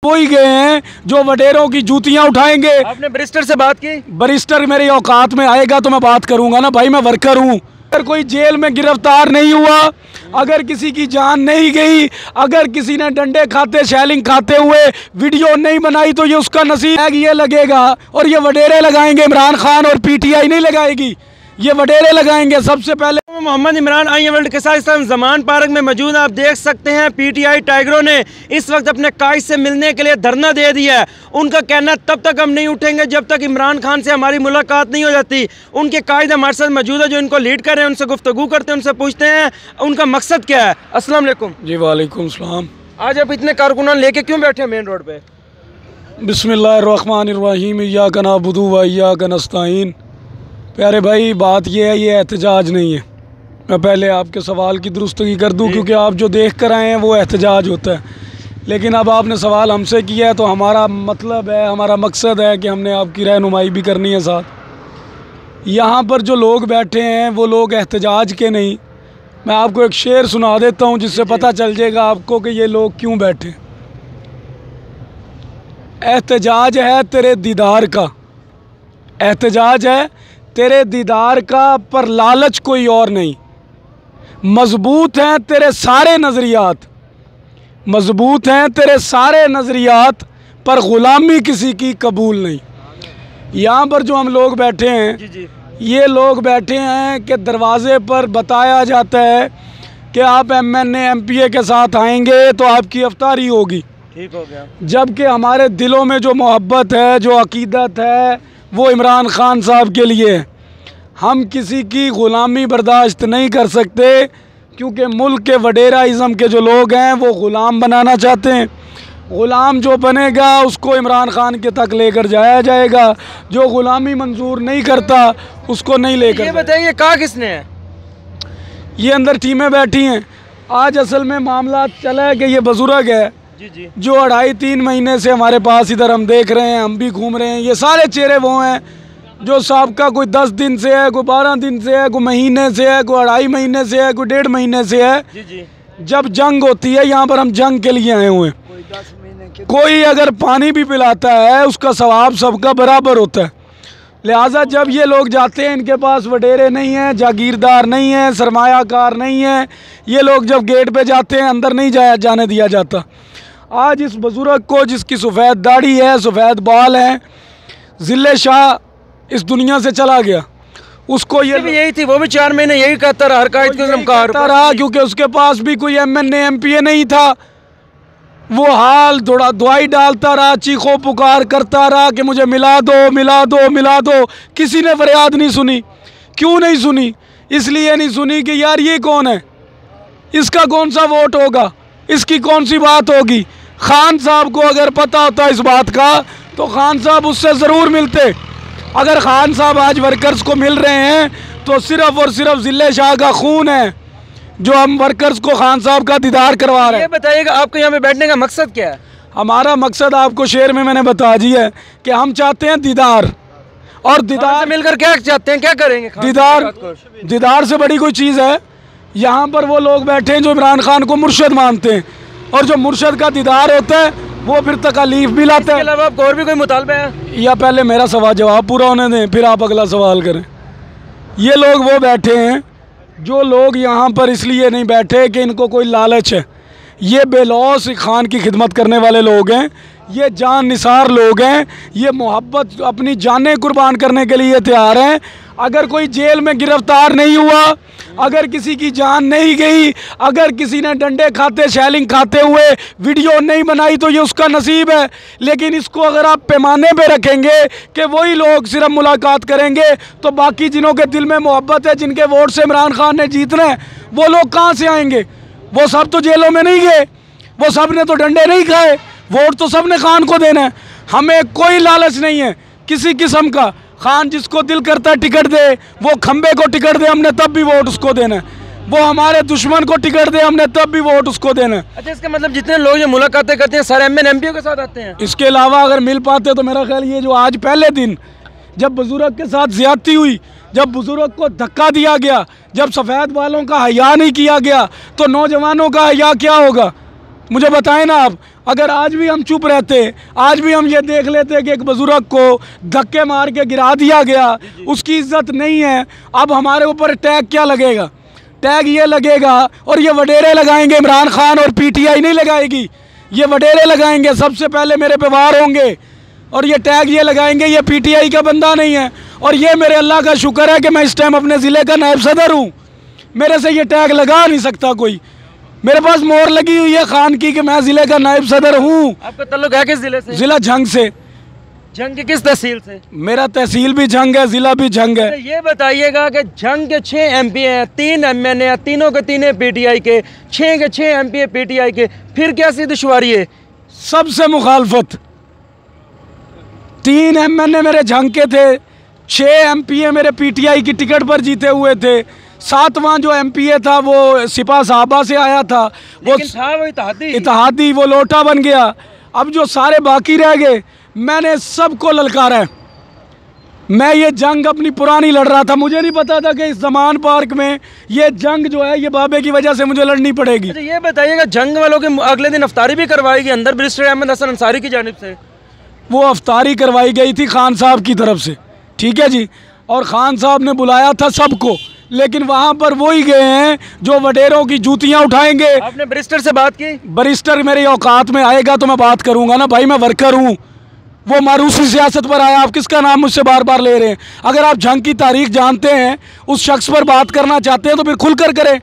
वो ही गए हैं जो वडेरों की जूतियां उठाएंगे। आपने बैरिस्टर से बात की? बैरिस्टर मेरी औकात में आएगा तो मैं बात करूंगा ना भाई, मैं वर्कर हूं। अगर कोई जेल में गिरफ्तार नहीं हुआ, अगर किसी की जान नहीं गई, अगर किसी ने डंडे खाते शैलिंग खाते हुए वीडियो नहीं बनाई तो ये उसका नसीब ये लगेगा। और ये वडेरे लगाएंगे इमरान खान और पीटीआई नहीं लगाएगी, ये वडेरे लगाएंगे सबसे पहले। मोहम्मद इमरान आई वर्ल्ड के साथ इस टाइम जमान पार्क में मौजूद। आप देख सकते हैं पीटीआई टाइगरों ने इस वक्त अपने कायद से मिलने के लिए धरना दे दिया है। उनका कहना तब तक हम नहीं उठेंगे जब तक इमरान खान से हमारी मुलाकात नहीं हो जाती। उनके कायद हमारे साथ मौजूद है जो इनको लीड कर रहे हैं, उनसे गुफ्तगू करते हैं, उनसे पूछते हैं उनका मकसद क्या है। अस्सलाम वालेकुम। जी वालेकुम सलाम। आज आप इतने कारकुनान लेके क्यों बैठे हैं मेन रोड पे? बिस्मिल्लाहिर्रहमानिर्रहीम, इय्याका नअबुदु व इय्याका नस्तईन। प्यारे भाई, बात यह है, ये एहतजाज नहीं है। मैं पहले आपके सवाल की दुरुस्तगी कर दूं क्योंकि आप जो देख कर आए हैं वो एहतजाज होता है, लेकिन अब आपने सवाल हमसे किया है तो हमारा मतलब है, हमारा मकसद है कि हमने आपकी रहनुमाई भी करनी है साथ। यहाँ पर जो लोग बैठे हैं वो लोग एहतजाज के नहीं। मैं आपको एक शेर सुना देता हूँ जिससे पता चल जाएगा आपको कि ये लोग क्यों बैठे। एहतजाज है तेरे दीदार का, एहतजाज है तेरे दीदार का, पर लालच कोई और नहीं। मजबूत हैं तेरे सारे नज़रियात, मजबूत हैं तेरे सारे नज़रियात, पर ग़ुलामी किसी की कबूल नहीं। यहाँ पर जो हम लोग बैठे हैं, ये लोग बैठे हैं कि दरवाज़े पर बताया जाता है कि आप MNA MPA के साथ आएंगे तो आपकी अफ्तारी होगी। ठीक हो गया। जबकि हमारे दिलों में जो मोहब्बत है, जो अकीदत है, वो इमरान खान साहब के लिए है। हम किसी की ग़ुलामी बर्दाश्त नहीं कर सकते क्योंकि मुल्क के वडेराइज़म के जो लोग हैं वो ग़ुलाम बनाना चाहते हैं। ग़ुलाम जो बनेगा उसको इमरान खान के तक लेकर जाया जाएगा, जो ग़ुलामी मंजूर नहीं करता उसको नहीं लेकर। ये बताइए कहा किसने है? ये अंदर टीमें बैठी हैं। आज असल में मामला चला है कि ये बुजुर्ग है जो 2.5-3 महीने से हमारे पास इधर हम देख रहे हैं, हम भी घूम रहे हैं। ये सारे चेहरे वो हैं जो साहबका कोई 10 दिन से है, कोई 12 दिन से है, कोई महीने से है, कोई 2.5 महीने से है, कोई 1.5 महीने से है। जब जंग होती है यहाँ पर हम जंग के लिए आए हुए हैं। कोई अगर पानी भी पिलाता है उसका सवाब सबका बराबर होता है। लिहाजा जब ये लोग जाते हैं, इनके पास वडेरे नहीं हैं, जागीरदार नहीं हैं, सरमायाकार नहीं हैं, ये लोग जब गेट पे जाते हैं अंदर नहीं जाने दिया जाता। आज इस बुजुर्ग को जिसकी सफ़ेद दाढ़ी है, सफ़ेद बाल हैं, ज़िले शाह इस दुनिया से चला गया, उसको ये भी यही थी, वो भी 4 महीने यही कहता रहा, हर कायद कहता रहा क्योंकि उसके पास भी कोई MNA MPA नहीं था। वो हाल थोड़ा दुआई डालता रहा, चीखो पुकार करता रहा कि मुझे मिला दो, मिला दो, मिला दो। किसी ने फरियाद नहीं सुनी। क्यों नहीं सुनी? इसलिए नहीं सुनी कि यार ये कौन है, इसका कौन सा वोट होगा, इसकी कौन सी बात होगी। खान साहब को अगर पता होता इस बात का तो खान साहब उससे ज़रूर मिलते। अगर खान साहब आज वर्कर्स को मिल रहे हैं तो सिर्फ और सिर्फ ज़िले शाह का खून है जो हम वर्कर्स को खान साहब का दीदार करवा रहे हैं। ये बताइएगा आपको यहाँ पे बैठने का मकसद क्या है? हमारा मकसद आपको शेर में मैंने बता दिया है कि हम चाहते हैं दीदार। और दीदार से मिलकर क्या चाहते हैं, क्या करेंगे? दीदार से बड़ी कोई चीज़ है। यहाँ पर वो लोग बैठे हैं जो इमरान खान को मुर्शद मानते हैं, और जो मुर्शद का दीदार होता है वो फिर तकलीफ भी लाता है। इसके अलावा आपको और भी कोई मुतालबा है? या पहले मेरा सवाल जवाब पूरा होने दें फिर आप अगला सवाल करें। ये लोग वो बैठे हैं जो लोग यहाँ पर इसलिए नहीं बैठे कि इनको कोई लालच है। ये बेलौस खान की खिदमत करने वाले लोग हैं, ये जान निसार लोग हैं, ये मोहब्बत अपनी जानें कुर्बान करने के लिए तैयार हैं। अगर कोई जेल में गिरफ्तार नहीं हुआ, अगर किसी की जान नहीं गई, अगर किसी ने डंडे खाते शैलिंग खाते हुए वीडियो नहीं बनाई तो ये उसका नसीब है। लेकिन इसको अगर आप पैमाने पे रखेंगे कि वही लोग सिर्फ मुलाकात करेंगे तो बाकी जिन्हों के दिल में मोहब्बत है, जिनके वोट से इमरान खान ने जीतना है, वो लोग कहाँ से आएंगे? वो सब तो जेलों में नहीं गए, वो सब ने तो डंडे नहीं खाए, वोट तो सब ने खान को देना है। हमें कोई लालच नहीं है किसी किस्म का। खान जिसको दिल करता है टिकट दे, वो खंबे को टिकट दे, हमने तब भी वोट उसको देना है। वो हमारे दुश्मन को टिकट दे, हमने तब भी वोट उसको देना है। अच्छा, इसका मतलब जितने लोग ये मुलाकातें करते हैं सारे MNA MPA के साथ आते हैं? इसके अलावा अगर मिल पाते तो मेरा ख्याल ये जो आज पहले दिन जब बुजुर्ग के साथ ज्यादती हुई, जब बुजुर्ग को धक्का दिया गया, जब सफ़ेद वालों का हया नहीं किया गया, तो नौजवानों का हया क्या होगा? मुझे बताएं ना आप, अगर आज भी हम चुप रहते, आज भी हम ये देख लेते कि एक बुजुर्ग को धक्के मार के गिरा दिया गया, उसकी इज्जत नहीं है, अब हमारे ऊपर टैग क्या लगेगा? टैग ये लगेगा और ये वडेरे लगाएंगे, इमरान खान और पीटीआई नहीं लगाएगी, ये वडेरे लगाएंगे, सबसे पहले मेरे पे वार होंगे और ये टैग ये लगाएंगे ये पीटीआई का बंदा नहीं है। और ये मेरे अल्लाह का शुक्र है कि मैं इस टाइम अपने ज़िले का नायब सदर हूँ, मेरे से ये टैग लगा नहीं सकता कोई। मेरे पास मोहर लगी हुई है खान की कि मैं ज़िले का नायब सदर हूँ। आपका ताल्लुक है किस जिले से? ज़िला झंग से। झंग की किस तहसील से? मेरा तहसील भी झंग है, ज़िला भी झंग है। ये बताइएगा कि झंग के 6 MP हैं, 3 MN हैं, तीनों के तीनों PTI के, 6 के 6 MP PTI के, फिर कैसी दुश्वारी है? सबसे मुखालफत। 3 MN मेरे झंग के थे, 6 MP मेरे PTI की टिकट पर जीते हुए थे, 7वां जो MPA था वो सिपा साहबा से आया था, वो था वो इत्तेहादी, वो लोटा बन गया। अब जो सारे बाकी रह गए, मैंने सबको ललकारा है। मैं ये जंग अपनी पुरानी लड़ रहा था, मुझे नहीं पता था कि इस ज़मान पार्क में ये जंग जो है ये बाबे की वजह से मुझे लड़नी पड़ेगी। अच्छा ये बताइएगा, जंग वालों के अगले दिन अफ्तारी भी करवाएगी अंदर बैरिस्टर अहमद हसन अंसारी की जानिब से? वो अफ्तारी करवाई गई थी खान साहब की तरफ से, ठीक है जी, और खान साहब ने बुलाया था सबको, लेकिन वहाँ पर वो ही गए हैं जो वडेरों की जूतियाँ उठाएंगे। आपने बैरिस्टर से बात की? बैरिस्टर मेरी औकात में आएगा तो मैं बात करूँगा ना भाई, मैं वर्कर हूँ। वो मारूसी सियासत पर आया, आप किसका नाम मुझसे बार बार ले रहे हैं? अगर आप जंग की तारीख जानते हैं, उस शख्स पर बात करना चाहते हैं तो फिर खुलकर करें।